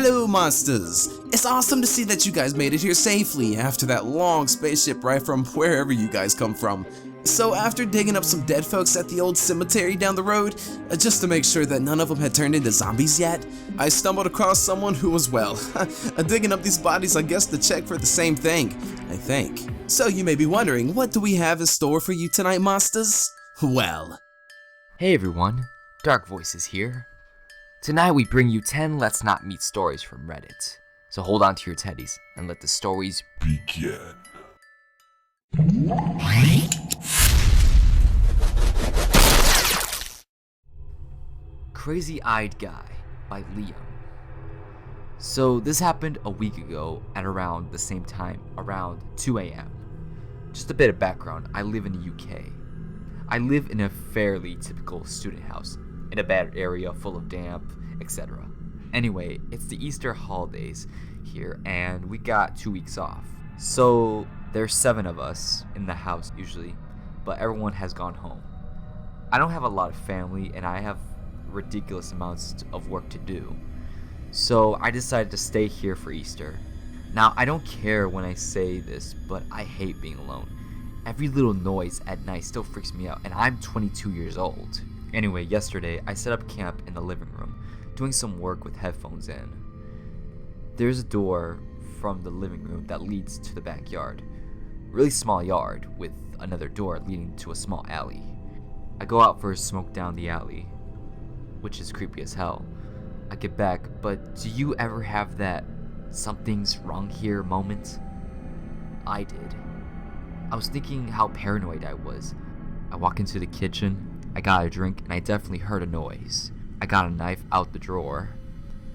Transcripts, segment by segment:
Hello, monsters! It's awesome to see that you guys made it here safely after that long spaceship ride from wherever you guys come from. So after digging up some dead folks at the old cemetery down the road, just to make sure that none of them had turned into zombies yet, I stumbled across someone who was, well, digging up these bodies I guess to check for the same thing, I think. So you may be wondering, what do we have in store for you tonight, monsters? Well... Hey everyone, Dark Voices here. Tonight we bring you 10 Let's Not Meet stories from Reddit. So hold on to your teddies and let the stories begin. Crazy-Eyed Guy by Liam. So this happened a week ago at around the same time, around 2 a.m. Just a bit of background, I live in the UK. I live in a fairly typical student house, in a bad area full of damp, etc. Anyway, it's the Easter holidays here and we got 2 weeks off. So there's 7 of us in the house usually, but everyone has gone home. I don't have a lot of family and I have ridiculous amounts of work to do. So I decided to stay here for Easter. Now I don't care when I say this, but I hate being alone. Every little noise at night still freaks me out and I'm 22 years old. Anyway, yesterday I set up camp in the living room, doing some work with headphones in. There's a door from the living room that leads to the backyard. Really small yard with another door leading to a small alley. I go out for a smoke down the alley, which is creepy as hell. I get back, but do you ever have that something's wrong here moment? I did. I was thinking how paranoid I was. I walk into the kitchen, I got a drink, and I definitely heard a noise. I got a knife out the drawer.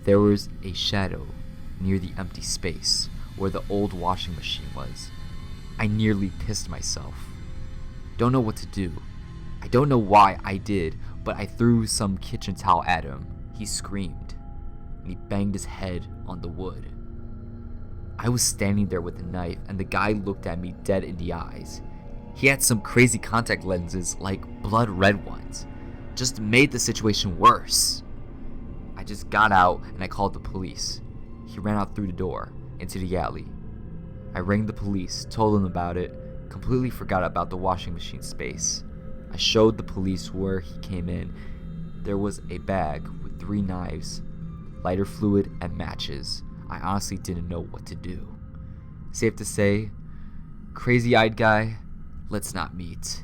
There was a shadow near the empty space where the old washing machine was. I nearly pissed myself. Don't know what to do. I don't know why I did, but I threw some kitchen towel at him. He screamed, and he banged his head on the wood. I was standing there with a knife, and the guy looked at me dead in the eyes. He had some crazy contact lenses, like blood red ones. Just made the situation worse. I just got out and I called the police. He ran out through the door, into the alley. I rang the police, told them about it, completely forgot about the washing machine space. I showed the police where he came in. There was a bag with 3 knives, lighter fluid, and matches. I honestly didn't know what to do. Safe to say, Crazy-Eyed Guy, let's not meet.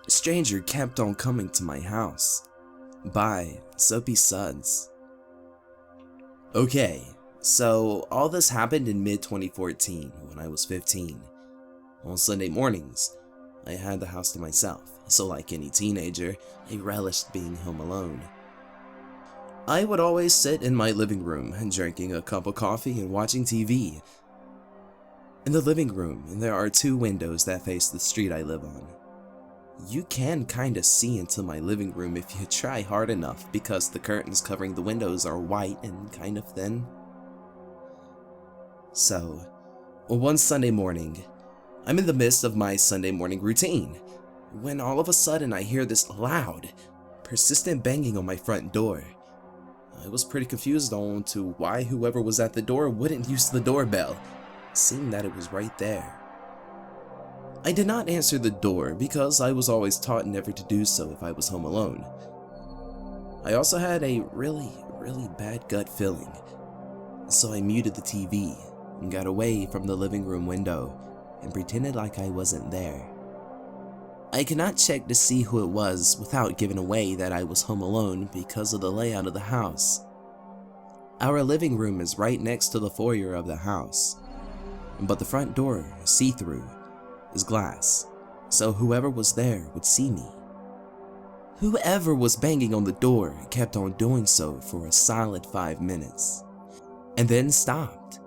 Stranger kept on coming to my house. By soapysudz. Okay, so all this happened in mid-2014 when I was 15. On Sunday mornings, I had the house to myself, so like any teenager, I relished being home alone. I would always sit in my living room, drinking a cup of coffee and watching TV. In the living room, there are 2 windows that face the street I live on. You can kinda see into my living room if you try hard enough because the curtains covering the windows are white and kind of thin. So, one Sunday morning, I'm in the midst of my Sunday morning routine, when all of a sudden I hear this loud, persistent banging on my front door. I was pretty confused on to why whoever was at the door wouldn't use the doorbell, seeing that it was right there. I did not answer the door because I was always taught never to do so if I was home alone. I also had a really bad gut feeling, so I muted the TV and got away from the living room window and pretended like I wasn't there. I could not check to see who it was without giving away that I was home alone because of the layout of the house. Our living room is right next to the foyer of the house, but the front door, see-through, is glass, so whoever was there would see me. Whoever was banging on the door kept on doing so for a solid 5 minutes, and then stopped.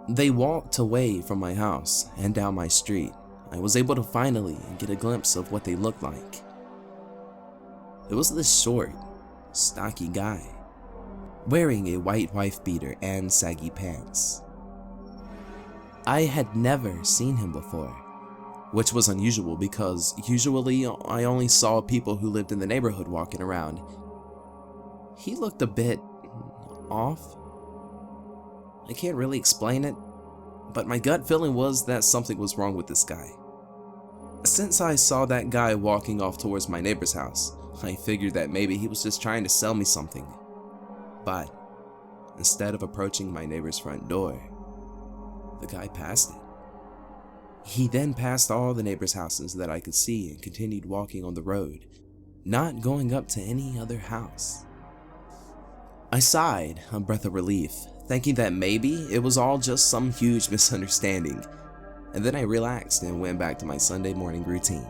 They walked away from my house and down my street. I was able to finally get a glimpse of what they looked like. It was this short, stocky guy, wearing a white wife beater and saggy pants. I had never seen him before, which was unusual because usually I only saw people who lived in the neighborhood walking around. He looked a bit off. I can't really explain it, but my gut feeling was that something was wrong with this guy. Since I saw that guy walking off towards my neighbor's house, I figured that maybe he was just trying to sell me something. But instead of approaching my neighbor's front door, the guy passed it. He then passed all the neighbors' houses that I could see and continued walking on the road, not going up to any other house. I sighed, a breath of relief, thinking that maybe it was all just some huge misunderstanding, and then I relaxed and went back to my Sunday morning routine.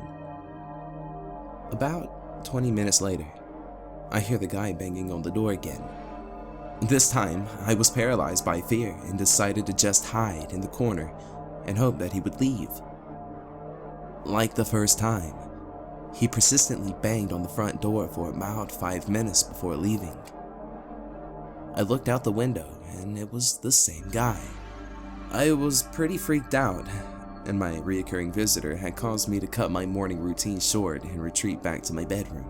About 20 minutes later, I hear the guy banging on the door again. This time, I was paralyzed by fear and decided to just hide in the corner and hope that he would leave. Like the first time, he persistently banged on the front door for about 5 minutes before leaving. I looked out the window and it was the same guy. I was pretty freaked out, and my reoccurring visitor had caused me to cut my morning routine short and retreat back to my bedroom.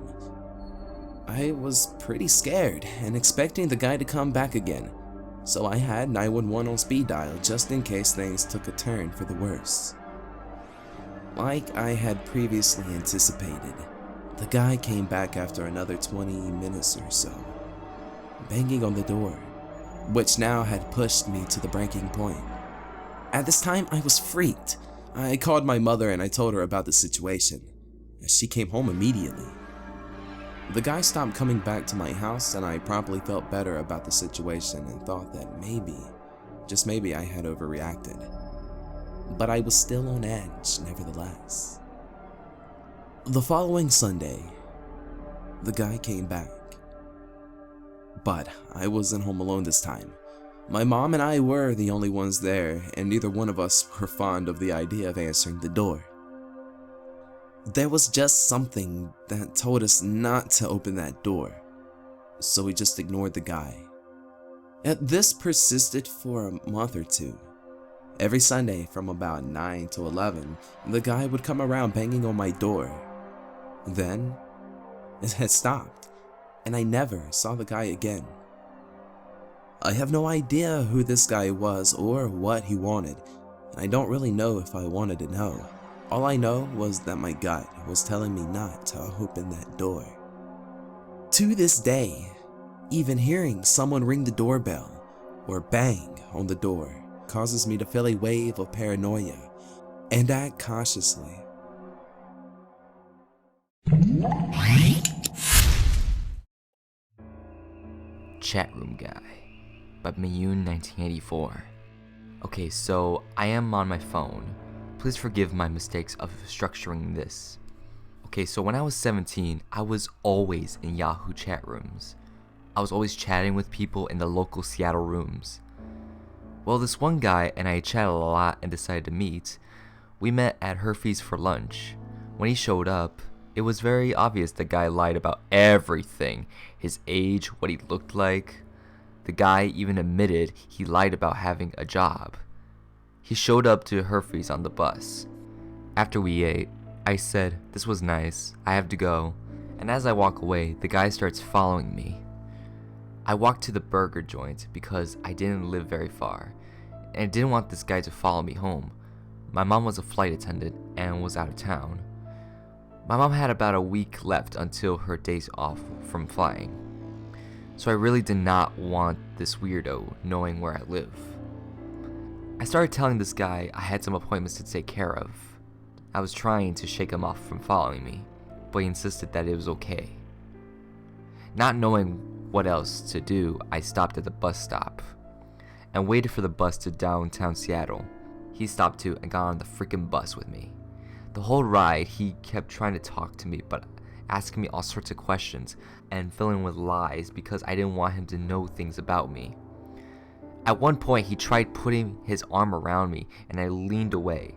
I was pretty scared and expecting the guy to come back again, so I had 911 on speed dial just in case things took a turn for the worse. Like I had previously anticipated, the guy came back after another 20 minutes or so, banging on the door, which now had pushed me to the breaking point. At this time, I was freaked. I called my mother and I told her about the situation. She came home immediately. The guy stopped coming back to my house and I promptly felt better about the situation and thought that maybe, just maybe, I had overreacted. But I was still on edge nevertheless. The following Sunday, the guy came back. But I wasn't home alone this time. My mom and I were the only ones there, and neither one of us were fond of the idea of answering the door. There was just something that told us not to open that door, so we just ignored the guy. This persisted for a month or two. Every Sunday from about 9 to 11, the guy would come around banging on my door. Then, it had stopped, and I never saw the guy again. I have no idea who this guy was or what he wanted, and I don't really know if I wanted to know. All I know was that my gut was telling me not to open that door. To this day, even hearing someone ring the doorbell or bang on the door causes me to feel a wave of paranoia and act cautiously. Chat Room Guy by Mayun 1984. Okay, so I am on my phone. Please forgive my mistakes of structuring this. Okay, so when I was 17, I was always in Yahoo chat rooms. I was always chatting with people in the local Seattle rooms. Well, this one guy and I chatted a lot and decided to meet. We met at Herfy's for lunch. When he showed up, it was very obvious the guy lied about everything. His age, what he looked like. The guy even admitted he lied about having a job. He showed up to Herfy's on the bus. After we ate, I said, "This was nice, I have to go." And as I walk away, the guy starts following me. I walked to the burger joint because I didn't live very far, and I didn't want this guy to follow me home. My mom was a flight attendant and was out of town. My mom had about a week left until her days off from flying, so I really did not want this weirdo knowing where I live. I started telling this guy I had some appointments to take care of. I was trying to shake him off from following me, but he insisted that it was okay. Not knowing what else to do, I stopped at the bus stop and waited for the bus to downtown Seattle. He stopped too and got on the freaking bus with me. The whole ride, he kept trying to talk to me, but asking me all sorts of questions and filling with lies because I didn't want him to know things about me. At one point, he tried putting his arm around me and I leaned away.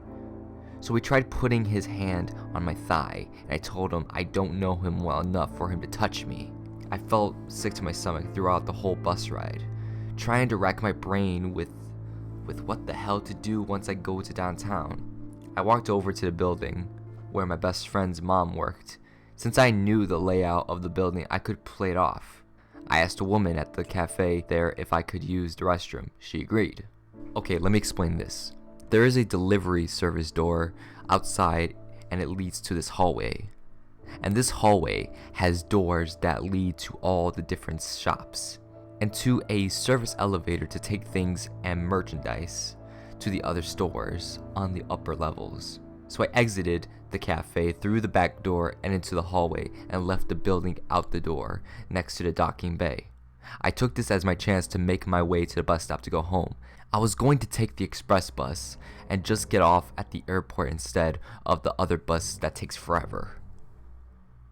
So he tried putting his hand on my thigh and I told him I don't know him well enough for him to touch me. I felt sick to my stomach throughout the whole bus ride, trying to rack my brain with what the hell to do once I go to downtown. I walked over to the building where my best friend's mom worked. Since I knew the layout of the building, I could play it off. I asked a woman at the cafe there if I could use the restroom. She agreed. Okay, let me explain this. There is a delivery service door outside and it leads to this hallway. And this hallway has doors that lead to all the different shops and to a service elevator to take things and merchandise to the other stores on the upper levels. So I exited the cafe through the back door and into the hallway and left the building out the door next to the docking bay. I took this as my chance to make my way to the bus stop to go home. I was going to take the express bus and just get off at the airport instead of the other bus that takes forever.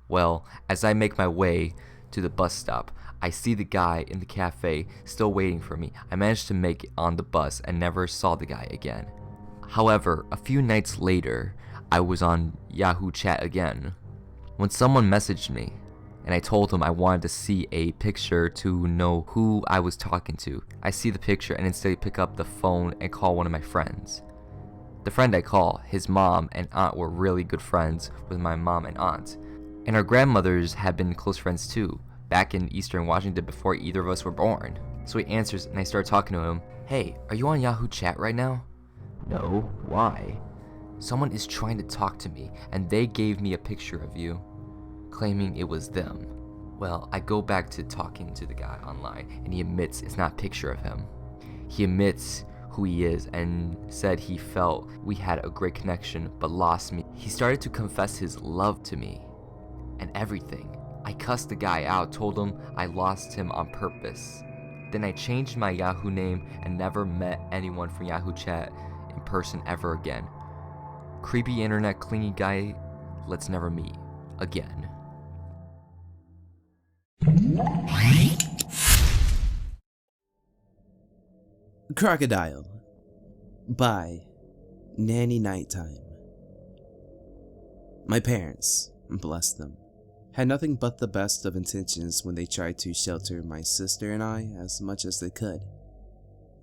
Well, as I make my way to the bus stop, I see the guy in the cafe still waiting for me. I managed to make it on the bus and never saw the guy again. However, a few nights later, I was on Yahoo Chat again when someone messaged me and I told him I wanted to see a picture to know who I was talking to. I see the picture and instead pick up the phone and call one of my friends. The friend I call, his mom and aunt were really good friends with my mom and aunt. And our grandmothers had been close friends too, back in Eastern Washington before either of us were born. So he answers and I start talking to him. Hey, are you on Yahoo Chat right now? No, why? Someone is trying to talk to me and they gave me a picture of you, claiming it was them. Well, I go back to talking to the guy online and he admits it's not a picture of him. He admits who he is and said he felt we had a great connection but lost me. He started to confess his love to me and everything. I cussed the guy out, told him I lost him on purpose. Then I changed my Yahoo name and never met anyone from Yahoo Chat in person ever again. Creepy internet clingy guy, let's never meet again. Crocodile by Nanny Nighttime. My parents, bless them, had nothing but the best of intentions when they tried to shelter my sister and I as much as they could.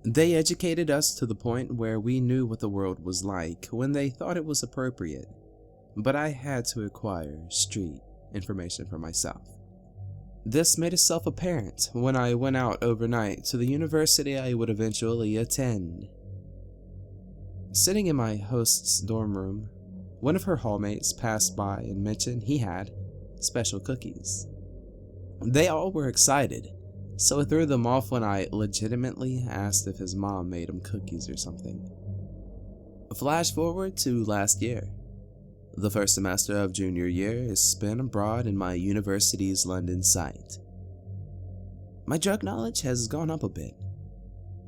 They educated us to the point where we knew what the world was like when they thought it was appropriate, but I had to acquire street information for myself. This made itself apparent when I went out overnight to the university I would eventually attend. Sitting in my host's dorm room, one of her hallmates passed by and mentioned he had special cookies. They all were excited, so I threw them off when I legitimately asked if his mom made him cookies or something. Flash forward to last year. The first semester of junior year is spent abroad in my university's London site. My drug knowledge has gone up a bit,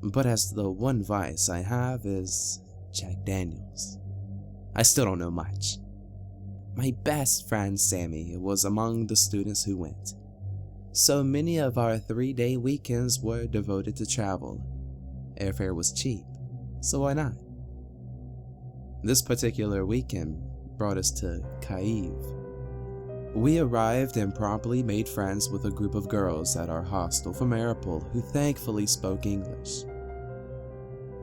but as the one vice I have is Jack Daniels. I still don't know much. My best friend Sammy was among the students who went, so many of our 3-day weekends were devoted to travel. Airfare was cheap, so why not? This particular weekend brought us to Kyiv. We arrived and promptly made friends with a group of girls at our hostel from Maripol who thankfully spoke English.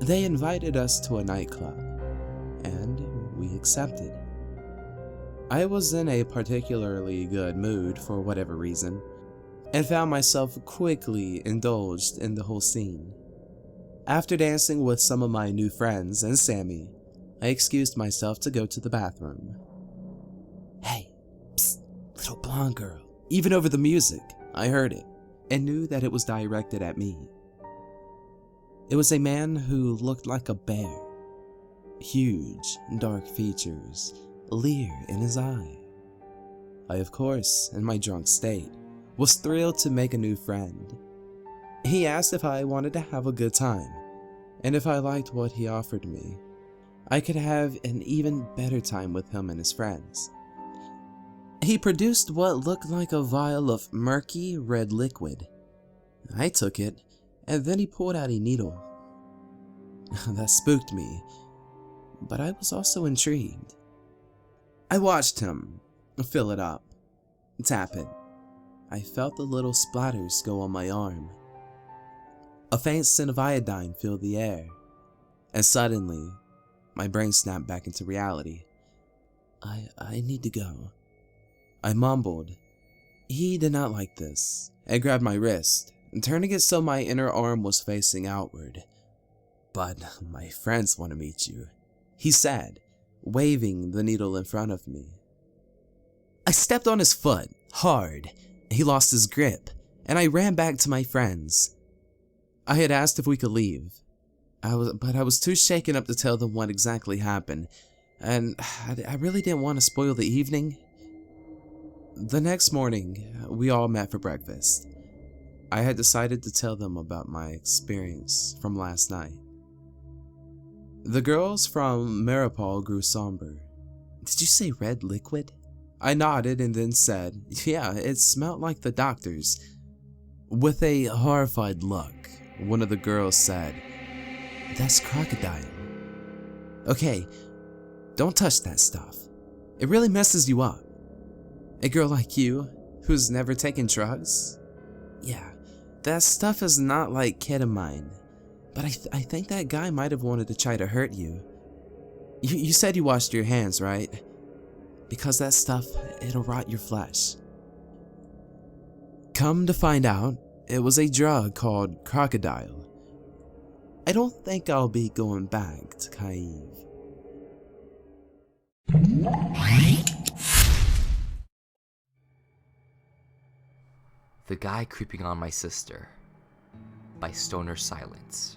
They invited us to a nightclub, and we accepted. I was in a particularly good mood for whatever reason, and found myself quickly indulged in the whole scene. After dancing with some of my new friends and Sammy, I excused myself to go to the bathroom. Hey, psst, little blonde girl. Even over the music, I heard it, and knew that it was directed at me. It was a man who looked like a bear. Huge, dark features, leer in his eye. I, of course, in my drunk state, was thrilled to make a new friend. He asked if I wanted to have a good time, and if I liked what he offered me, I could have an even better time with him and his friends. He produced what looked like a vial of murky red liquid. I took it, and then he pulled out a needle. That spooked me, but I was also intrigued. I watched him fill it up, tap it. I felt the little splatters go on my arm. A faint scent of iodine filled the air, and suddenly, My brain snapped back into reality. I need to go. I mumbled. He did not like this and grabbed my wrist, turning it so my inner arm was facing outward. But my friends want to meet you, he said, waving the needle in front of me. I stepped on his foot, hard. He lost his grip, and I ran back to my friends. I had asked if we could leave, but I was too shaken up to tell them what exactly happened, and I really didn't want to spoil the evening. The next morning, we all met for breakfast. I had decided to tell them about my experience from last night. The girls from Maripol grew somber. Did you say red liquid? I nodded and then said, yeah, it smelled like the doctor's. With a horrified look, one of the girls said, that's crocodile. Okay, don't touch that stuff. It really messes you up. A girl like you, who's never taken drugs? Yeah, that stuff is not like ketamine, but I think that guy might have wanted to try to hurt you. You said you washed your hands, right? Because that stuff, it'll rot your flesh. Come to find out, it was a drug called crocodile. I don't think I'll be going back to Kyiv. The Guy Creeping on My Sister by Stoner Silence.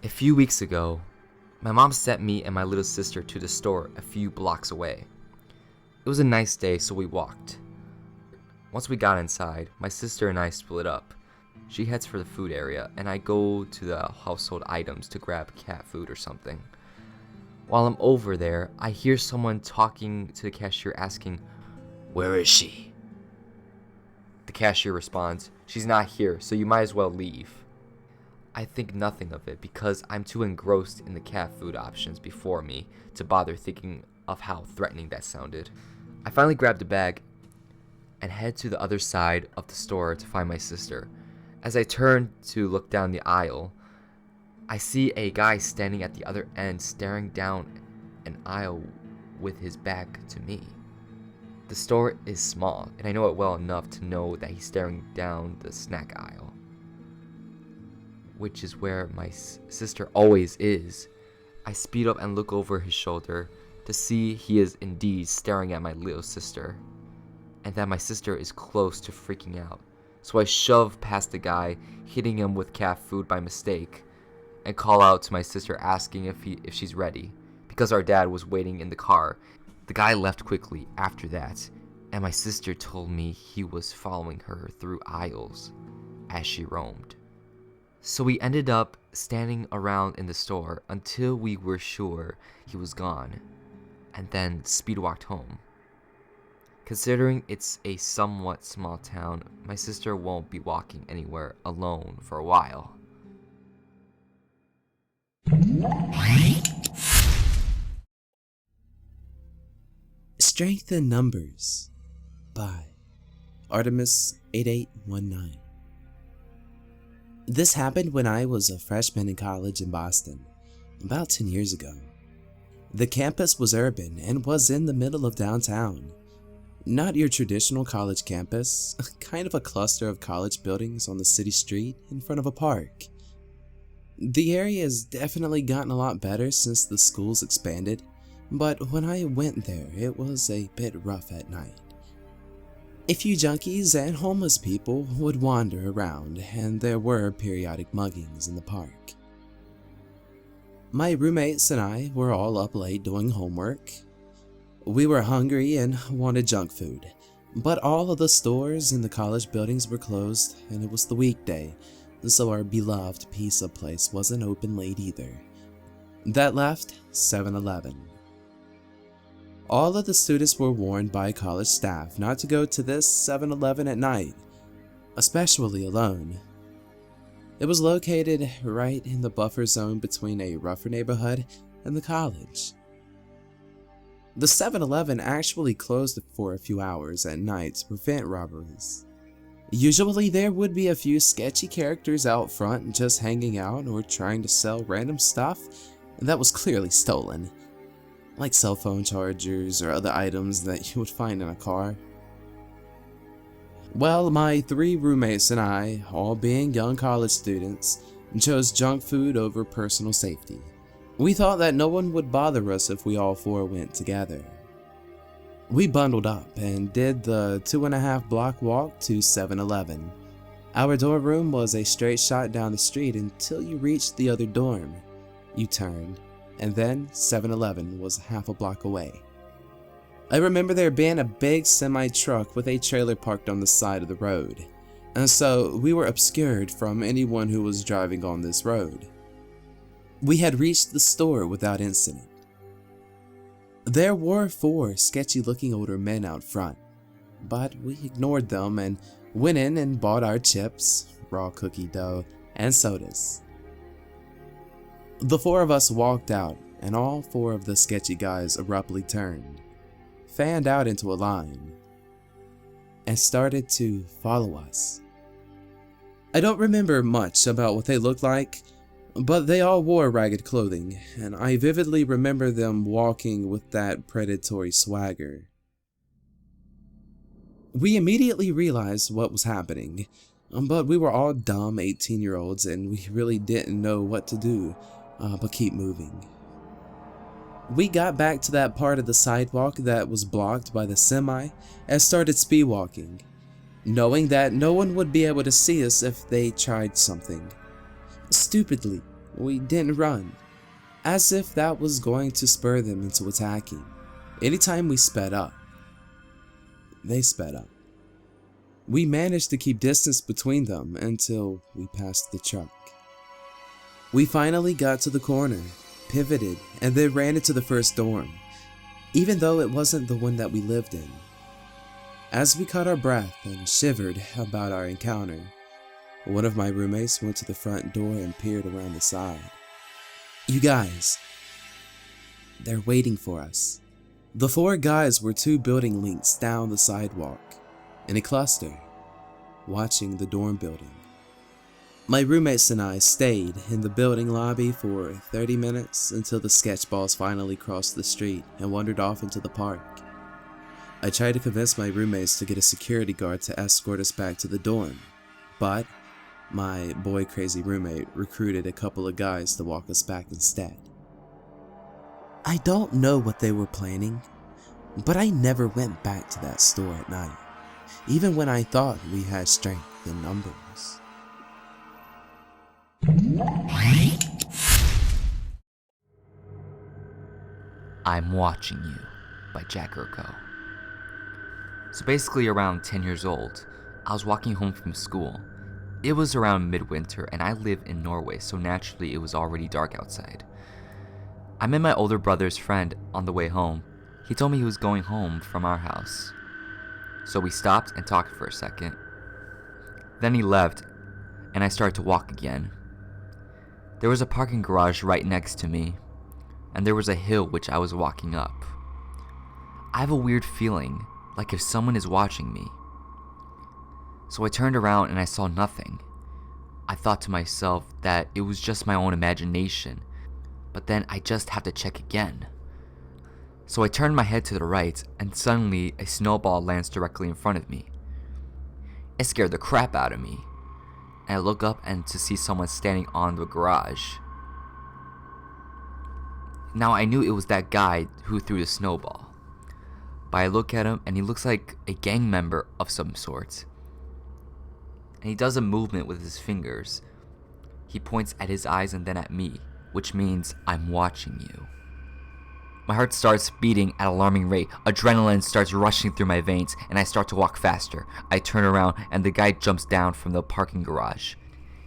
A few weeks ago, my mom sent me and my little sister to the store a few blocks away. It was a nice day, so we walked. Once we got inside, my sister and I split up. She heads for the food area, and I go to the household items to grab cat food or something. While I'm over there, I hear someone talking to the cashier asking, "Where is she?" The cashier responds, "She's not here, so you might as well leave." I think nothing of it because I'm too engrossed in the cat food options before me to bother thinking of how threatening that sounded. I finally grabbed a bag and head to the other side of the store to find my sister. As I turn to look down the aisle, I see a guy standing at the other end staring down an aisle with his back to me. The store is small, and I know it well enough to know that he's staring down the snack aisle, which is where my sister always is. I speed up and look over his shoulder to see he is indeed staring at my little sister, and that my sister is close to freaking out. So I shove past the guy, hitting him with cat food by mistake, and call out to my sister asking if she's ready, because our dad was waiting in the car. The guy left quickly after that, and my sister told me he was following her through aisles as she roamed. So we ended up standing around in the store until we were sure he was gone, and then speed walked home. Considering it's a somewhat small town, my sister won't be walking anywhere alone for a while. Strength in Numbers by Artemis8819. This happened when I was a freshman in college in Boston, about 10 years ago. The campus was urban and was in the middle of downtown. Not your traditional college campus, kind of a cluster of college buildings on the city street in front of a park. The area has definitely gotten a lot better since the schools expanded, but when I went there, it was a bit rough at night. A few junkies and homeless people would wander around, and there were periodic muggings in the park. My roommates and I were all up late doing homework. We were hungry and wanted junk food, but all of the stores in the college buildings were closed, and it was the weekday, so our beloved pizza place wasn't open late either. That left 7-Eleven. All of the students were warned by college staff not to go to this 7-Eleven at night, especially alone. It was located right in the buffer zone between a rougher neighborhood and the college. The 7-Eleven actually closed for a few hours at night to prevent robberies. Usually there would be a few sketchy characters out front just hanging out or trying to sell random stuff, that was clearly stolen, like cell phone chargers or other items that you would find in a car. Well, my 3 roommates and I, all being young college students, chose junk food over personal safety. We thought that no one would bother us if we all 4 went together. We bundled up and did the 2.5 block walk to 7-Eleven. Our dorm room was a straight shot down the street until you reached the other dorm. You turned, and then 7-Eleven was half a block away. I remember there being a big semi-truck with a trailer parked on the side of the road, and so we were obscured from anyone who was driving on this road. We had reached the store without incident. There were 4 sketchy-looking older men out front, but we ignored them and went in and bought our chips, raw cookie dough, and sodas. The 4 of us walked out, and all 4 of the sketchy guys abruptly turned, fanned out into a line, and started to follow us. I don't remember much about what they looked like, but they all wore ragged clothing, and I vividly remember them walking with that predatory swagger. We immediately realized what was happening, but we were all dumb 18-year-olds and we really didn't know what to do but keep moving. We got back to that part of the sidewalk that was blocked by the semi and started speed walking, knowing that no one would be able to see us if they tried something. Stupidly, we didn't run, as if that was going to spur them into attacking. Anytime we sped up, they sped up. We managed to keep distance between them until we passed the truck. We finally got to the corner, pivoted, and then ran into the first dorm, even though it wasn't the one that we lived in. As we caught our breath and shivered about our encounter, one of my roommates went to the front door and peered around the side. You guys, they're waiting for us. The 4 guys were 2 building links down the sidewalk, in a cluster, watching the dorm building. My roommates and I stayed in the building lobby for 30 minutes until the sketchballs finally crossed the street and wandered off into the park. I tried to convince my roommates to get a security guard to escort us back to the dorm, but my boy crazy roommate recruited a couple of guys to walk us back instead. I don't know what they were planning, but I never went back to that store at night, even when I thought we had strength in numbers. I'm Watching You by Jack Urko. So basically around 10 years old, I was walking home from school. It was around midwinter and I live in Norway, so naturally it was already dark outside. I met my older brother's friend on the way home. He told me he was going home from our house. So we stopped and talked for a second. Then he left and I started to walk again. There was a parking garage right next to me, and there was a hill which I was walking up. I have a weird feeling, like if someone is watching me. So I turned around and I saw nothing. I thought to myself that it was just my own imagination, but then I just had to check again. So I turned my head to the right, and suddenly a snowball lands directly in front of me. It scared the crap out of me. And I look up and to see someone standing on the garage. Now I knew it was that guy who threw the snowball. But I look at him and he looks like a gang member of some sort. And he does a movement with his fingers. He points at his eyes and then at me, which means I'm watching you. My heart starts beating at an alarming rate. Adrenaline starts rushing through my veins, and I start to walk faster. I turn around, and the guy jumps down from the parking garage.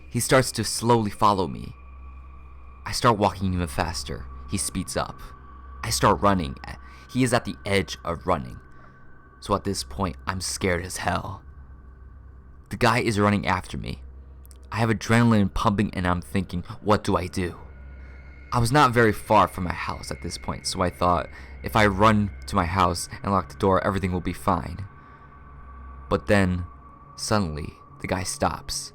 He starts to slowly follow me. I start walking even faster. He speeds up. I start running. He is at the edge of running. So at this point, I'm scared as hell. The guy is running after me. I have adrenaline pumping, and I'm thinking, what do I do? I was not very far from my house at this point, so I thought, if I run to my house and lock the door, everything will be fine. But then, suddenly, the guy stops.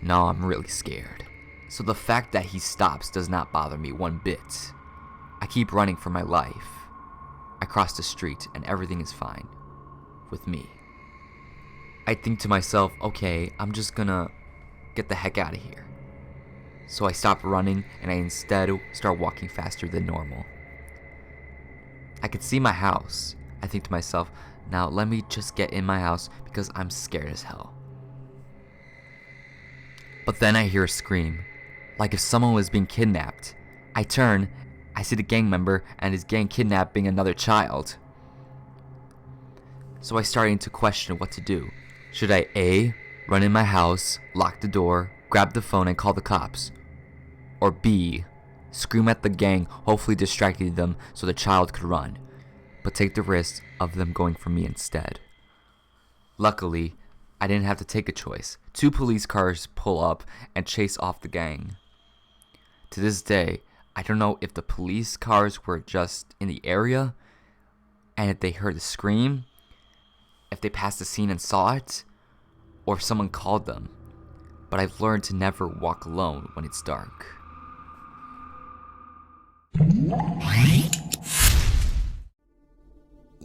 Now I'm really scared. So the fact that he stops does not bother me one bit. I keep running for my life. I cross the street and everything is fine. With me. I think to myself, okay, I'm just gonna get the heck out of here. So I stop running and I instead start walking faster than normal. I can see my house. I think to myself, now let me just get in my house because I'm scared as hell. But then I hear a scream, like if someone was being kidnapped. I turn, I see the gang member and his gang kidnapping another child. So I started to question what to do. Should I A, run in my house, lock the door, grab the phone and call the cops? Or B, scream at the gang, hopefully distracting them so the child could run, but take the risk of them going for me instead. Luckily, I didn't have to take a choice. 2 police cars pull up and chase off the gang. To this day, I don't know if the police cars were just in the area and if they heard the scream, if they passed the scene and saw it, or if someone called them. But I've learned to never walk alone when it's dark.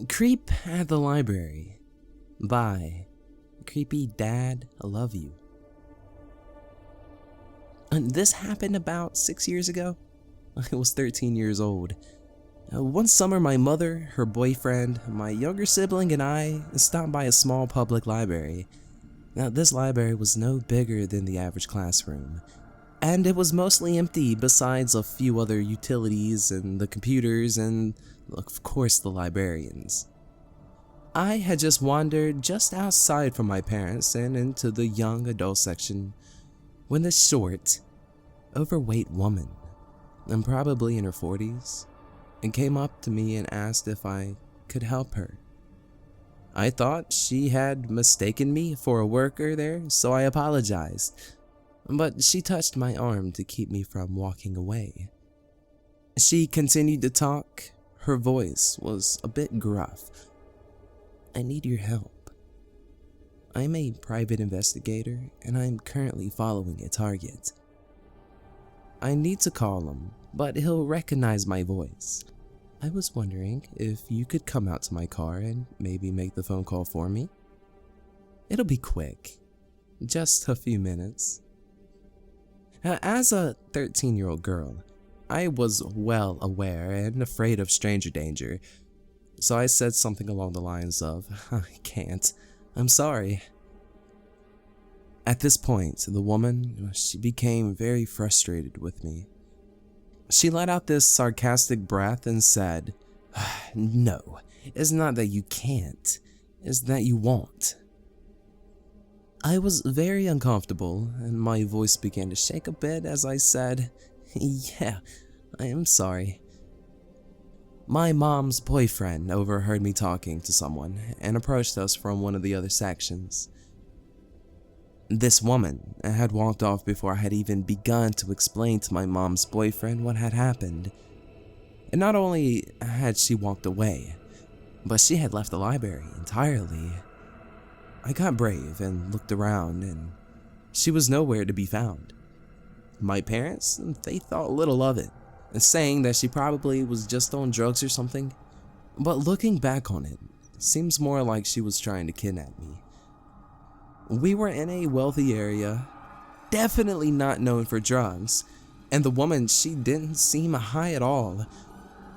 Creep at the Library by Creepy Dad, I Love You. And this happened about 6 years ago. I was 13 years old. One summer, my mother, her boyfriend, my younger sibling, and I stopped by a small public library. Now, this library was no bigger than the average classroom, and it was mostly empty besides a few other utilities and the computers and, of course, the librarians. I had just wandered just outside from my parents and into the young adult section when this short, overweight woman, and probably in her 40s, and came up to me and asked if I could help her. I thought she had mistaken me for a worker there, so I apologized, but she touched my arm to keep me from walking away. She continued to talk. Her voice was a bit gruff. I need your help. I'm a private investigator, and I'm currently following a target. I need to call him, but he'll recognize my voice. I was wondering if you could come out to my car and maybe make the phone call for me. It'll be quick, just a few minutes. As a 13-year-old girl, I was well aware and afraid of stranger danger, so I said something along the lines of, I can't, I'm sorry. At this point, the woman, she became very frustrated with me. She let out this sarcastic breath and said, no, it's not that you can't, it's that you won't. I was very uncomfortable and my voice began to shake a bit as I said, yeah, I am sorry. My mom's boyfriend overheard me talking to someone and approached us from one of the other sections. This woman had walked off before I had even begun to explain to my mom's boyfriend what had happened. And not only had she walked away, but she had left the library entirely. I got brave and looked around, and she was nowhere to be found. My parents, they thought little of it, saying that she probably was just on drugs or something. But looking back on it, seems more like she was trying to kidnap me. We were in a wealthy area, definitely not known for drugs, and the woman, she didn't seem high at all.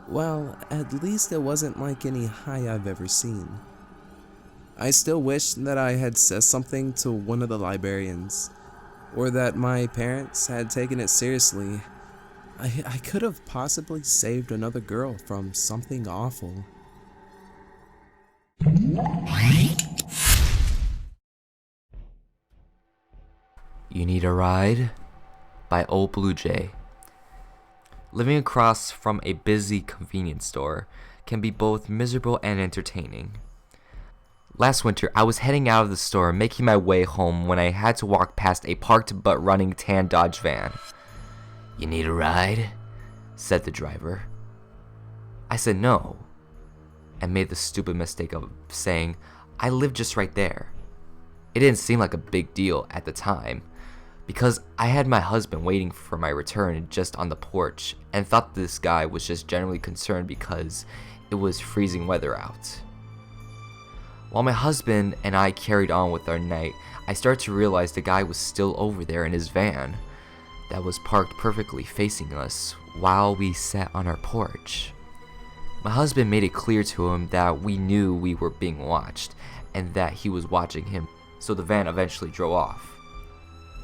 Well, at least it wasn't like any high I've ever seen. I still wish that I had said something to one of the librarians, or that my parents had taken it seriously. I could have possibly saved another girl from something awful. You Need a Ride by Old Blue Jay. Living across from a busy convenience store can be both miserable and entertaining. Last winter, I was heading out of the store making my way home when I had to walk past a parked but running tan Dodge van. "You need a ride?" said the driver. I said no, and made the stupid mistake of saying I live just right there. It didn't seem like a big deal at the time, because I had my husband waiting for my return just on the porch and thought this guy was just generally concerned because it was freezing weather out. While my husband and I carried on with our night, I started to realize the guy was still over there in his van that was parked perfectly facing us while we sat on our porch. My husband made it clear to him that we knew we were being watched and that he was watching him, so the van eventually drove off.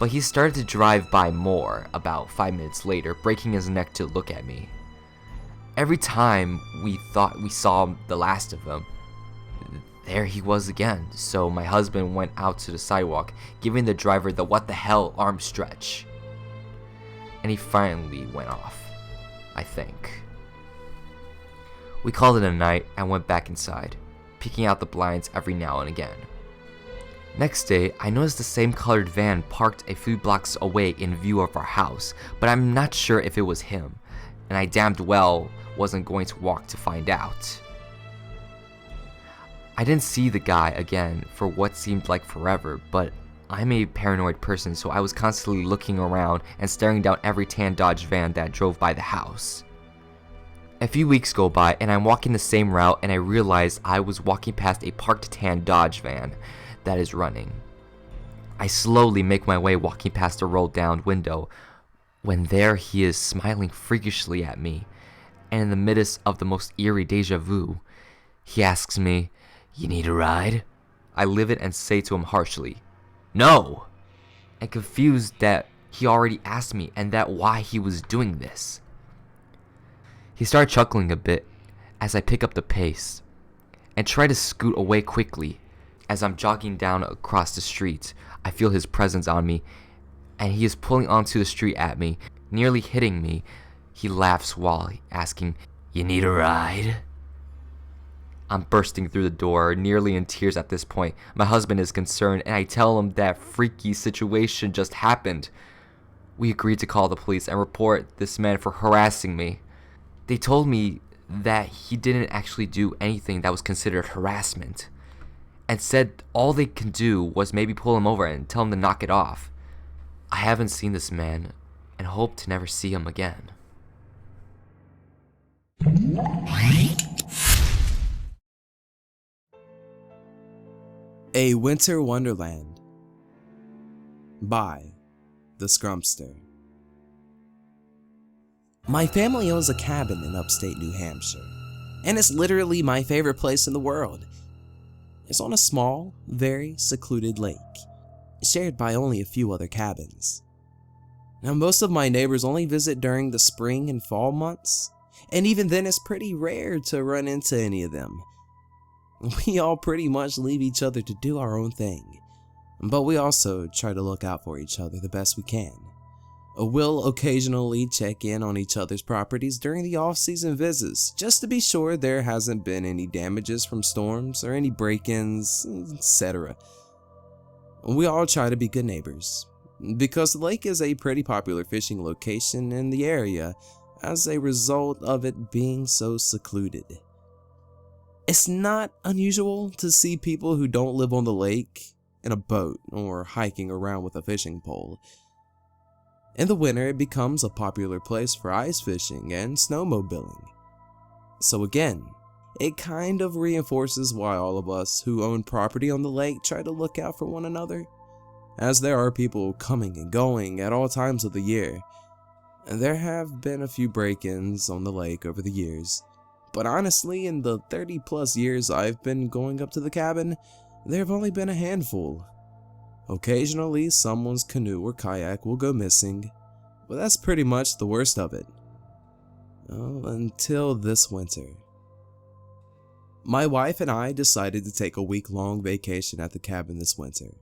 But he started to drive by more about 5 minutes later, breaking his neck to look at me. Every time we thought we saw the last of him, there he was again, so my husband went out to the sidewalk, giving the driver the what the hell arm stretch. And he finally went off, I think. We called it a night and went back inside, peeking out the blinds every now and again. Next day, I noticed the same colored van parked a few blocks away in view of our house, but I'm not sure if it was him, and I damned well wasn't going to walk to find out. I didn't see the guy again for what seemed like forever, but I'm a paranoid person, so I was constantly looking around and staring down every tan Dodge van that drove by the house. A few weeks go by and I'm walking the same route and I realize I was walking past a parked tan Dodge van that is running. I slowly make my way walking past the rolled down window when there he is smiling freakishly at me, and in the midst of the most eerie deja vu, he asks me, "You need a ride?" I live it and say to him harshly, "No!" and confused that he already asked me and that why he was doing this. He started chuckling a bit as I pick up the pace and try to scoot away quickly. As I'm jogging down across the street, I feel his presence on me and he is pulling onto the street at me, nearly hitting me. He laughs while asking, "You need a ride?" I'm bursting through the door, nearly in tears at this point. My husband is concerned and I tell him that freaky situation just happened. We agreed to call the police and report this man for harassing me. They told me that he didn't actually do anything that was considered harassment, and said all they can do was maybe pull him over and tell him to knock it off. I haven't seen this man and hope to never see him again. A Winter Wonderland by TheScrumpster. My family owns a cabin in upstate New Hampshire, and it's literally my favorite place in the world. It's on a small, very secluded lake, shared by only a few other cabins. Now, most of my neighbors only visit during the spring and fall months, and even then it's pretty rare to run into any of them. We all pretty much leave each other to do our own thing, but we also try to look out for each other the best we can. We'll occasionally check in on each other's properties during the off-season visits, just to be sure there hasn't been any damages from storms or any break-ins, etc. We all try to be good neighbors, because the lake is a pretty popular fishing location in the area as a result of it being so secluded. It's not unusual to see people who don't live on the lake in a boat or hiking around with a fishing pole. In the winter, it becomes a popular place for ice fishing and snowmobiling. So again, it kind of reinforces why all of us who own property on the lake try to look out for one another, as there are people coming and going at all times of the year. There have been a few break-ins on the lake over the years, but honestly, in the 30 plus years I've been going up to the cabin, there have only been a handful. Occasionally, someone's canoe or kayak will go missing, but that's pretty much the worst of it. Well, until this winter. My wife and I decided to take a week-long vacation at the cabin this winter,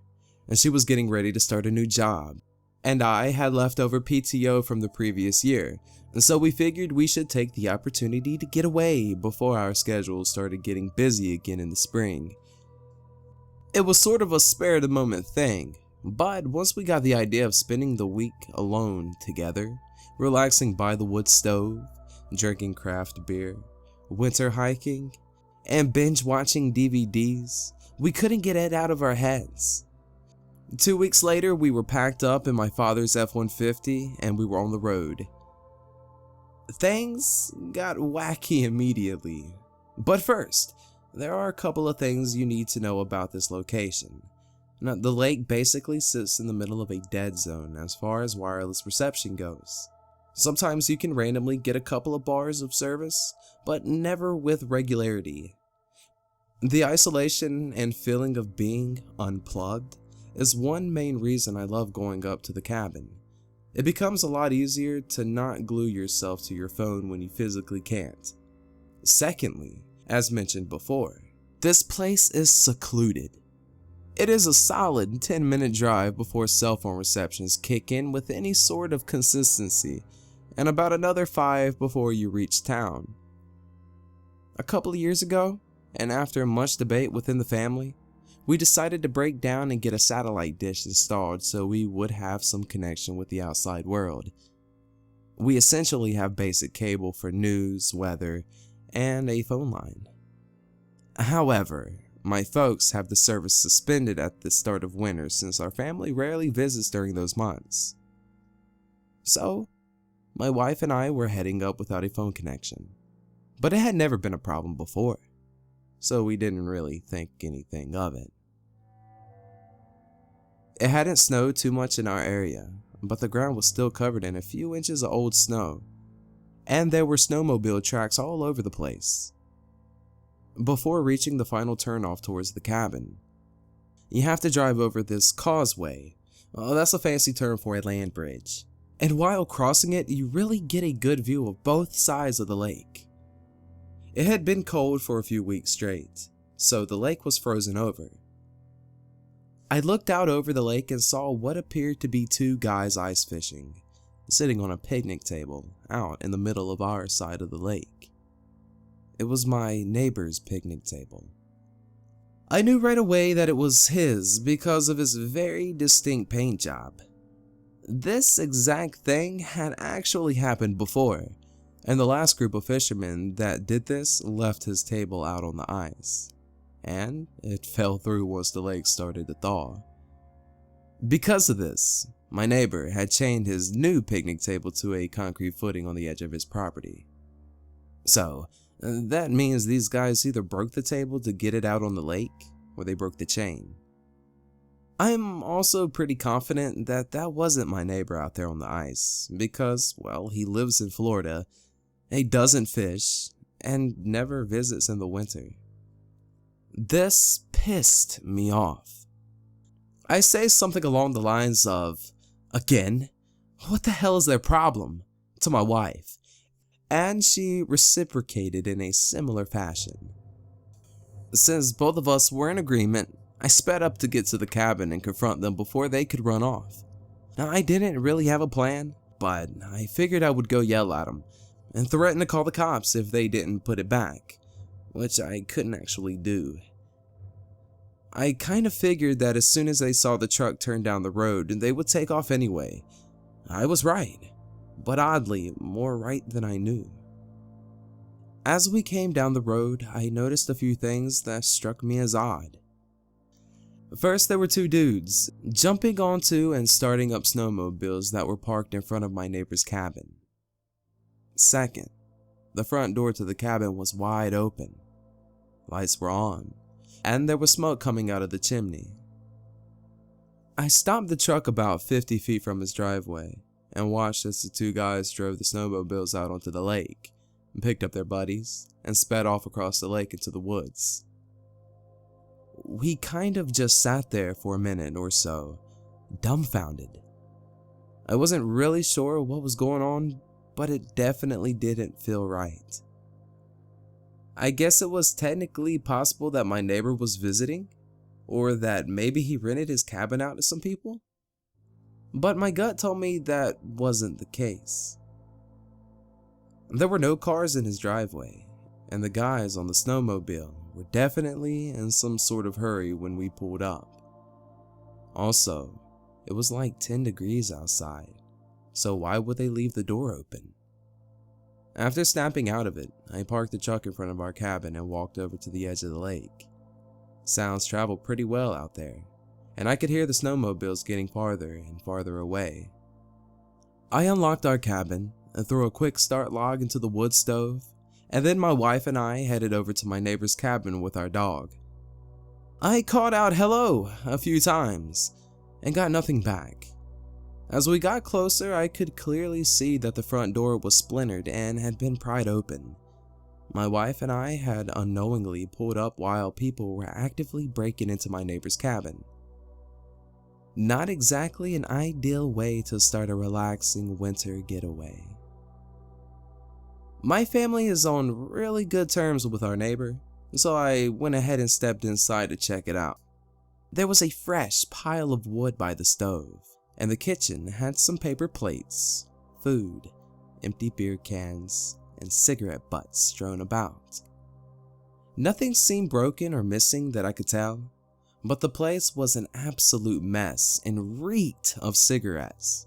and she was getting ready to start a new job, and I had leftover PTO from the previous year, and so we figured we should take the opportunity to get away before our schedule started getting busy again in the spring. It was sort of a spare-of-the-moment thing, but once we got the idea of spending the week alone together, relaxing by the wood stove, drinking craft beer, winter hiking, and binge-watching DVDs, we couldn't get it out of our heads. 2 weeks later, we were packed up in my father's F-150 and we were on the road. Things got wacky immediately. But first, there are a couple of things you need to know about this location. Now, the lake basically sits in the middle of a dead zone as far as wireless reception goes. Sometimes you can randomly get a couple of bars of service, but never with regularity. The isolation and feeling of being unplugged is one main reason I love going up to the cabin. It becomes a lot easier to not glue yourself to your phone when you physically can't. Secondly, as mentioned before, this place is secluded. It is a solid 10-minute drive before cell phone receptions kick in with any sort of consistency, and about another 5 before you reach town. A couple of years ago, and after much debate within the family, we decided to break down and get a satellite dish installed so we would have some connection with the outside world. We essentially have basic cable for news, weather, and a phone line. However, my folks have the service suspended at the start of winter since our family rarely visits during those months. So, my wife and I were heading up without a phone connection, but it had never been a problem before, so we didn't really think anything of it. It hadn't snowed too much in our area, but the ground was still covered in a few inches of old snow, and there were snowmobile tracks all over the place. Before reaching the final turnoff towards the cabin, you have to drive over this causeway. That's a fancy term for a land bridge. And while crossing it, you really get a good view of both sides of the lake. It had been cold for a few weeks straight, so the lake was frozen over. I looked out over the lake and saw what appeared to be 2 guys ice fishing, sitting on a picnic table out in the middle of our side of the lake. It was my neighbor's picnic table. I knew right away that it was his because of his very distinct paint job. This exact thing had actually happened before, and the last group of fishermen that did this left his table out on the ice, and it fell through once the lake started to thaw. Because of this, my neighbor had chained his new picnic table to a concrete footing on the edge of his property. So, that means these guys either broke the table to get it out on the lake, or they broke the chain. I'm also pretty confident that that wasn't my neighbor out there on the ice, because, well, he lives in Florida, he doesn't fish, and never visits in the winter. This pissed me off. I say something along the lines of, "Again? What the hell is their problem?" to my wife, and she reciprocated in a similar fashion. Since both of us were in agreement, I sped up to get to the cabin and confront them before they could run off. Now, I didn't really have a plan, but I figured I would go yell at them and threaten to call the cops if they didn't put it back, which I couldn't actually do. I kind of figured that as soon as they saw the truck turn down the road, they would take off anyway. I was right, but oddly, more right than I knew. As we came down the road, I noticed a few things that struck me as odd. First, there were 2 dudes jumping onto and starting up snowmobiles that were parked in front of my neighbor's cabin. Second, the front door to the cabin was wide open. Lights were on, and there was smoke coming out of the chimney. I stopped the truck about 50 feet from his driveway and watched as the 2 guys drove the snowmobiles out onto the lake, and picked up their buddies, and sped off across the lake into the woods. We kind of just sat there for a minute or so, dumbfounded. I wasn't really sure what was going on, but it definitely didn't feel right. I guess it was technically possible that my neighbor was visiting, or that maybe he rented his cabin out to some people, but my gut told me that wasn't the case. There were no cars in his driveway, and the guys on the snowmobile were definitely in some sort of hurry when we pulled up. Also, it was like 10 degrees outside, so why would they leave the door open? After snapping out of it, I parked the truck in front of our cabin and walked over to the edge of the lake. Sounds traveled pretty well out there, and I could hear the snowmobiles getting farther and farther away. I unlocked our cabin and threw a quick start log into the wood stove, and then my wife and I headed over to my neighbor's cabin with our dog. I called out hello a few times and got nothing back. As we got closer, I could clearly see that the front door was splintered and had been pried open. My wife and I had unknowingly pulled up while people were actively breaking into my neighbor's cabin. Not exactly an ideal way to start a relaxing winter getaway. My family is on really good terms with our neighbor, so I went ahead and stepped inside to check it out. There was a fresh pile of wood by the stove, and the kitchen had some paper plates, food, empty beer cans, and cigarette butts strewn about. Nothing seemed broken or missing that I could tell, but the place was an absolute mess and reeked of cigarettes.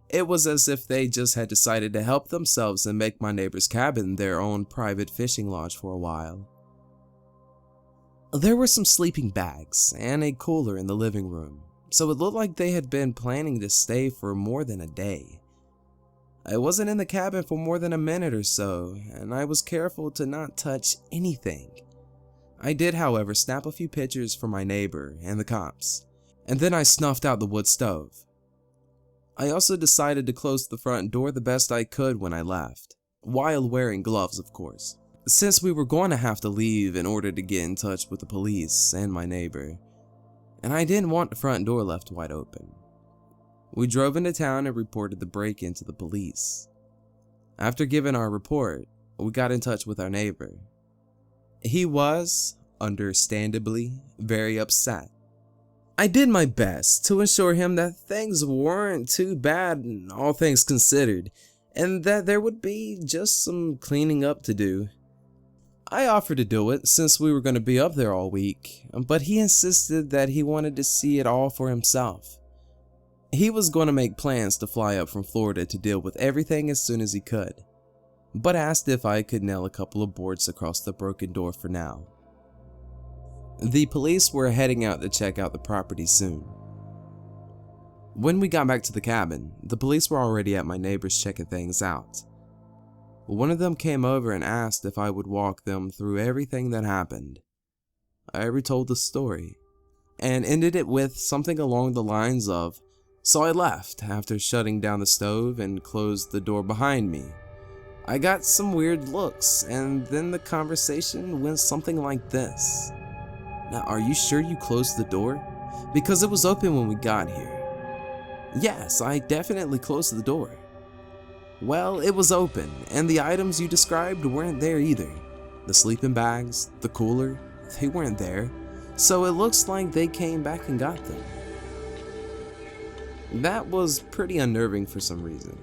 It was as if they just had decided to help themselves and make my neighbor's cabin their own private fishing lodge for a while. There were some sleeping bags and a cooler in the living room, so it looked like they had been planning to stay for more than a day. I wasn't in the cabin for more than a minute or so, and I was careful to not touch anything. I did, however, snap a few pictures for my neighbor and the cops, and then I snuffed out the wood stove. I also decided to close the front door the best I could when I left, while wearing gloves, of course, since we were going to have to leave in order to get in touch with the police and my neighbor, and I didn't want the front door left wide open. We drove into town and reported the break-in to the police. After giving our report, we got in touch with our neighbor. He was, understandably, very upset. I did my best to assure him that things weren't too bad, all things considered, and that there would be just some cleaning up to do. I offered to do it since we were going to be up there all week, but he insisted that he wanted to see it all for himself. He was going to make plans to fly up from Florida to deal with everything as soon as he could, but asked if I could nail a couple of boards across the broken door for now. The police were heading out to check out the property soon. When we got back to the cabin, the police were already at my neighbor's checking things out. One of them came over and asked if I would walk them through everything that happened. I retold the story, and ended it with something along the lines of, "So I left after shutting down the stove and closed the door behind me. I got some weird looks, and then the conversation went something like this. Now, are you sure you closed the door? Because it was open when we got here." "Yes, I definitely closed the door." "Well, it was open, and the items you described weren't there either. The sleeping bags, the cooler, they weren't there. So it looks like they came back and got them." That was pretty unnerving for some reason.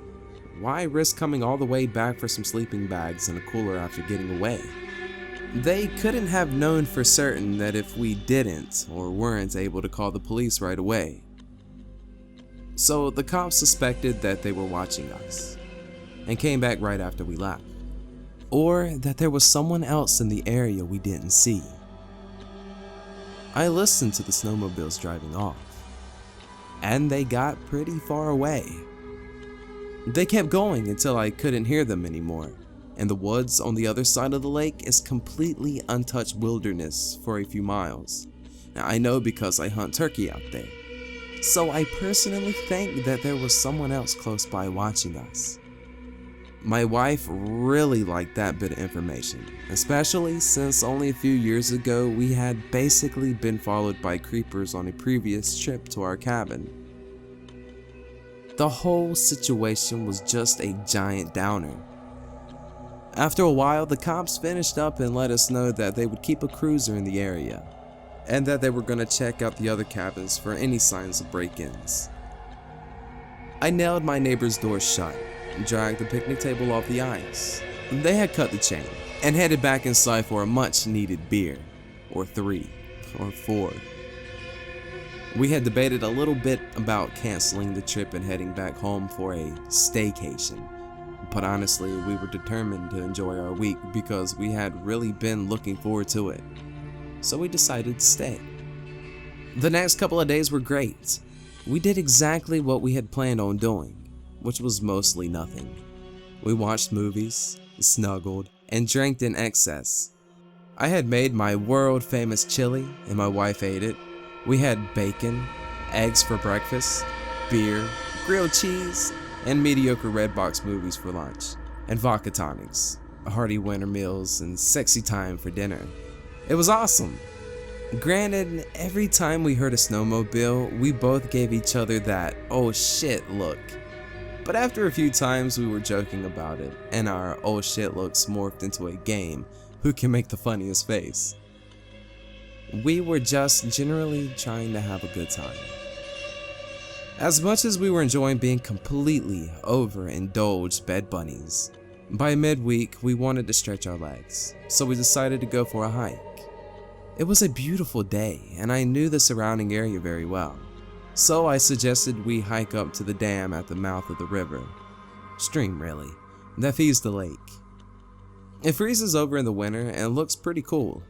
Why risk coming all the way back for some sleeping bags and a cooler after getting away? They couldn't have known for certain that if we didn't or weren't able to call the police right away. So the cops suspected that they were watching us and came back right after we left, or that there was someone else in the area we didn't see. I listened to the snowmobiles driving off, and they got pretty far away. They kept going until I couldn't hear them anymore, and the woods on the other side of the lake is completely untouched wilderness for a few miles. Now, I know because I hunt turkey out there, so I personally think that there was someone else close by watching us. My wife really liked that bit of information, especially since only a few years ago we had basically been followed by creepers on a previous trip to our cabin. The whole situation was just a giant downer. After a while, the cops finished up and let us know that they would keep a cruiser in the area, and that they were going to check out the other cabins for any signs of break-ins. I nailed my neighbor's door shut, dragged the picnic table off the ice. They had cut the chain, and headed back inside for a much-needed beer, or 3, or 4. We had debated a little bit about canceling the trip and heading back home for a staycation, but honestly, we were determined to enjoy our week because we had really been looking forward to it, so we decided to stay. The next couple of days were great. We did exactly what we had planned on doing, which was mostly nothing. We watched movies, snuggled, and drank in excess. I had made my world famous chili and my wife ate it. We had bacon, eggs for breakfast, beer, grilled cheese, and mediocre red box movies for lunch, and vodka tonics, hearty winter meals, and sexy time for dinner. It was awesome. Granted, every time we heard a snowmobile, we both gave each other that "oh shit" look. But after a few times we were joking about it, and our "oh shit" looks morphed into a game, who can make the funniest face. We were just generally trying to have a good time. As much as we were enjoying being completely overindulged bed bunnies, by midweek we wanted to stretch our legs, so we decided to go for a hike. It was a beautiful day, and I knew the surrounding area very well, so I suggested we hike up to the dam at the mouth of the river, stream really, that feeds the lake. It freezes over in the winter and looks pretty cool.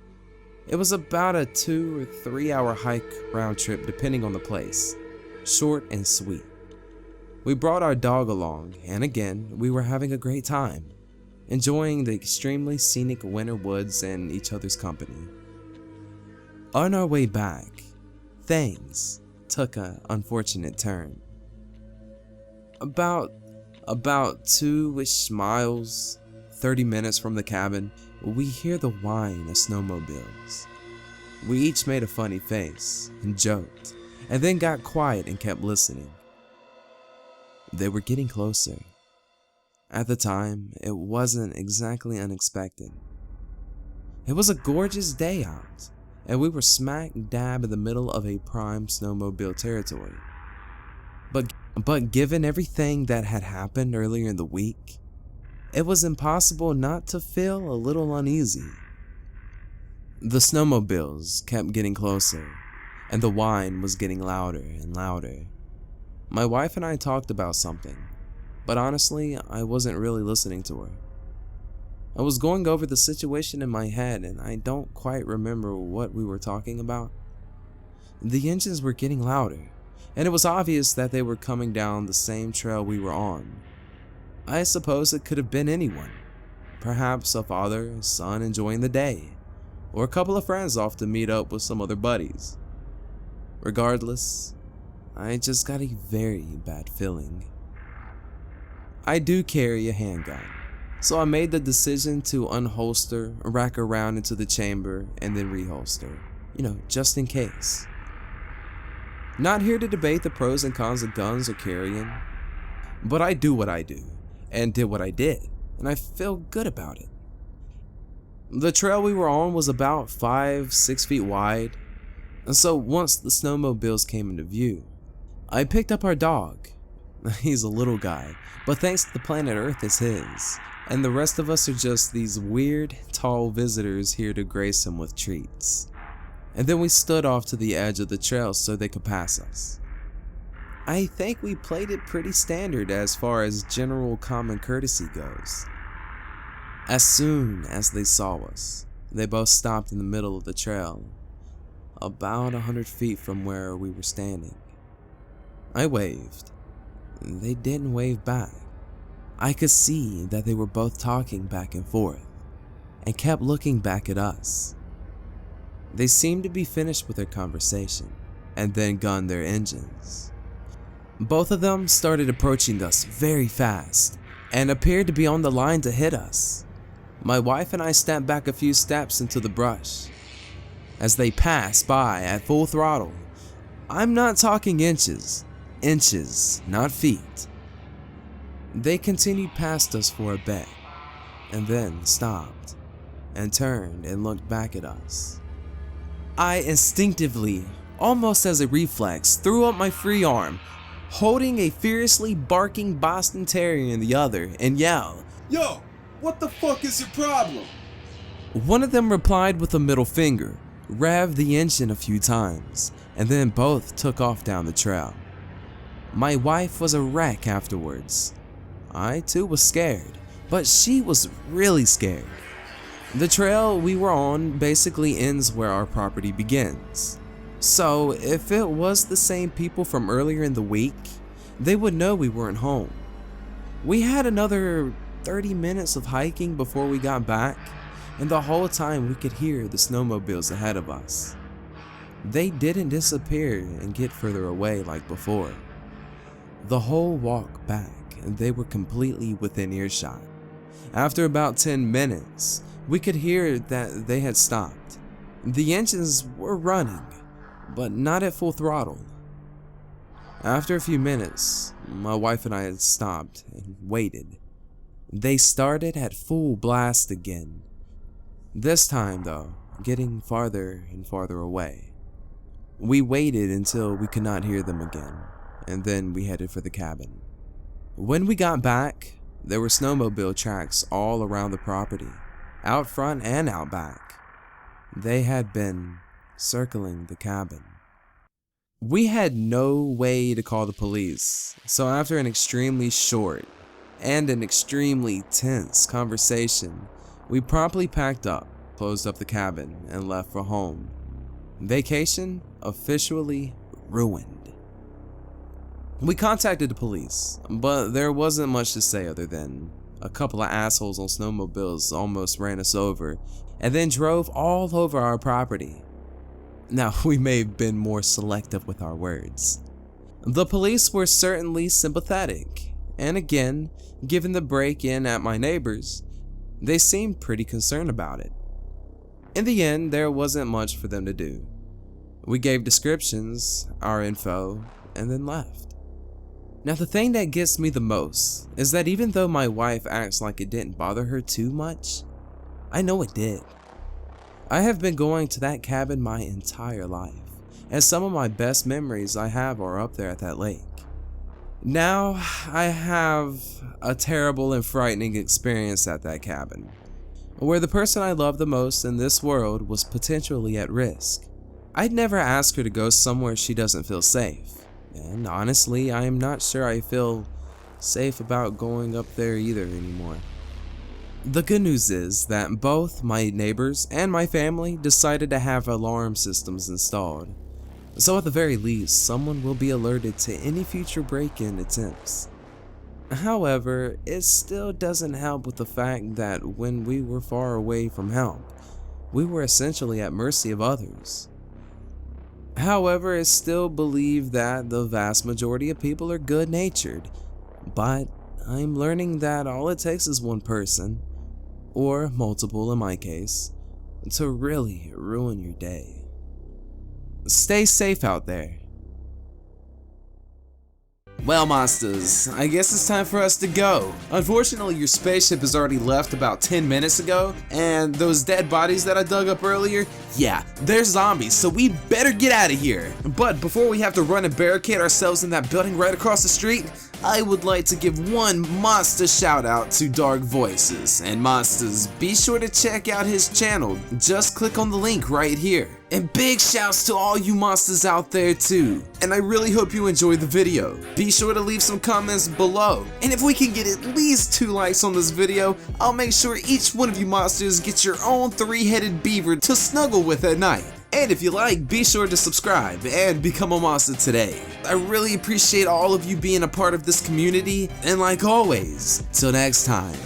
It was about a 2 or 3 hour hike round trip depending on the place, short and sweet. We brought our dog along, and again, we were having a great time, enjoying the extremely scenic winter woods and each other's company. On our way back, things took an unfortunate turn. About 2-ish miles, 30 minutes from the cabin, we hear the whine of snowmobiles. We each made a funny face and joked, and then got quiet and kept listening. They were getting closer. At the time, it wasn't exactly unexpected. It was a gorgeous day out, and we were smack dab in the middle of a prime snowmobile territory. But given everything that had happened earlier in the week, it was impossible not to feel a little uneasy. The snowmobiles kept getting closer, and the whine was getting louder and louder. My wife and I talked about something, but honestly, I wasn't really listening to her. I was going over the situation in my head, and I don't quite remember what we were talking about. The engines were getting louder, and it was obvious that they were coming down the same trail we were on. I suppose it could have been anyone. Perhaps a father and son enjoying the day, or a couple of friends off to meet up with some other buddies. Regardless, I just got a very bad feeling. I do carry a handgun, so I made the decision to unholster, rack around into the chamber, and then reholster, just in case. Not here to debate the pros and cons of guns or carrying, but I do what I do, and did what I did, and I feel good about it. The trail we were on was about 5-6 feet wide, and so once the snowmobiles came into view, I picked up our dog. He's a little guy, but thanks to the planet Earth it's his, and the rest of us are just these weird, tall visitors here to grace him with treats. And then we stood off to the edge of the trail so they could pass us. I think we played it pretty standard as far as general common courtesy goes. As soon as they saw us, they both stopped in the middle of the trail, about 100 feet from where we were standing. I waved. They didn't wave back. I could see that they were both talking back and forth, and kept looking back at us. They seemed to be finished with their conversation, and then gunned their engines. Both of them started approaching us very fast, and appeared to be on the line to hit us. My wife and I stepped back a few steps into the brush. As they passed by at full throttle, I'm not talking inches, not feet. They continued past us for a bit, and then stopped, and turned and looked back at us. I instinctively, almost as a reflex, threw up my free arm, holding a furiously barking Boston Terrier in the other, and yelled, "Yo, what the fuck is your problem?" One of them replied with a middle finger, revved the engine a few times, and then both took off down the trail. My wife was a wreck afterwards. I too was scared, but she was really scared. The trail we were on basically ends where our property begins. So if it was the same people from earlier in the week, they would know we weren't home. We had another 30 minutes of hiking before we got back, and the whole time we could hear the snowmobiles ahead of us. They didn't disappear and get further away like before. The whole walk back, they were completely within earshot. After about 10 minutes, we could hear that they had stopped. The engines were running, but not at full throttle. After a few minutes, my wife and I had stopped and waited. They started at full blast again. This time though, getting farther and farther away. We waited until we could not hear them again, and then we headed for the cabin. When we got back, there were snowmobile tracks all around the property, out front and out back. They had been circling the cabin. We had no way to call the police, so after an extremely short and an extremely tense conversation, we promptly packed up, closed up the cabin, and left for home. Vacation officially ruined. We contacted the police, but there wasn't much to say other than a couple of assholes on snowmobiles almost ran us over and then drove all over our property. Now, we may have been more selective with our words. The police were certainly sympathetic, and again, given the break-in at my neighbor's, they seemed pretty concerned about it. In the end, there wasn't much for them to do. We gave descriptions, our info, and then left. Now, the thing that gets me the most is that even though my wife acts like it didn't bother her too much, I know it did. I have been going to that cabin my entire life, and some of my best memories I have are up there at that lake. Now, I have a terrible and frightening experience at that cabin, where the person I love the most in this world was potentially at risk. I'd never ask her to go somewhere she doesn't feel safe, and honestly, I am not sure I feel safe about going up there either anymore. The good news is that both my neighbors and my family decided to have alarm systems installed, so at the very least, someone will be alerted to any future break-in attempts. However, it still doesn't help with the fact that when we were far away from help, we were essentially at mercy of others. However, it's still believed that the vast majority of people are good-natured, but I'm learning that all it takes is one person, or multiple in my case, to really ruin your day. Stay safe out there. Well, monsters, I guess it's time for us to go. Unfortunately, your spaceship has already left about 10 minutes ago, and those dead bodies that I dug up earlier, yeah, they're zombies, so we better get out of here. But before we have to run and barricade ourselves in that building right across the street, I would like to give one monster shout out to Dark Voices. And monsters, be sure to check out his channel. Just click on the link right here. And big shouts to all you monsters out there too. And I really hope you enjoyed the video. Be sure to leave some comments below. And if we can get at least 2 likes on this video, I'll make sure each one of you monsters gets your own 3-headed beaver to snuggle with at night. And if you like, be sure to subscribe and become a monster today. I really appreciate all of you being a part of this community, and like always, till next time.